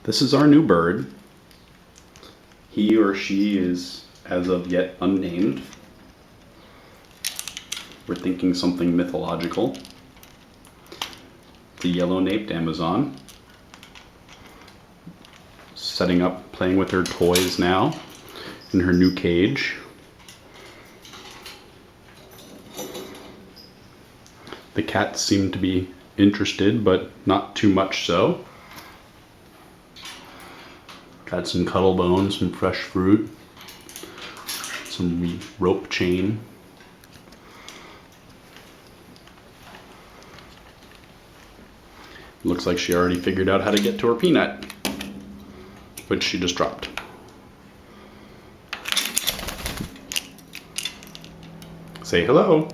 This is our new bird. He or she is as of yet unnamed. We're thinking something mythological. The yellow-naped Amazon. Setting up, playing with her toys now in her new cage. The cats seem to be interested, but not too much so. Got some cuddle bones, some fresh fruit, some rope chain. Looks like she already figured out how to get to her peanut, which she just dropped. Say hello.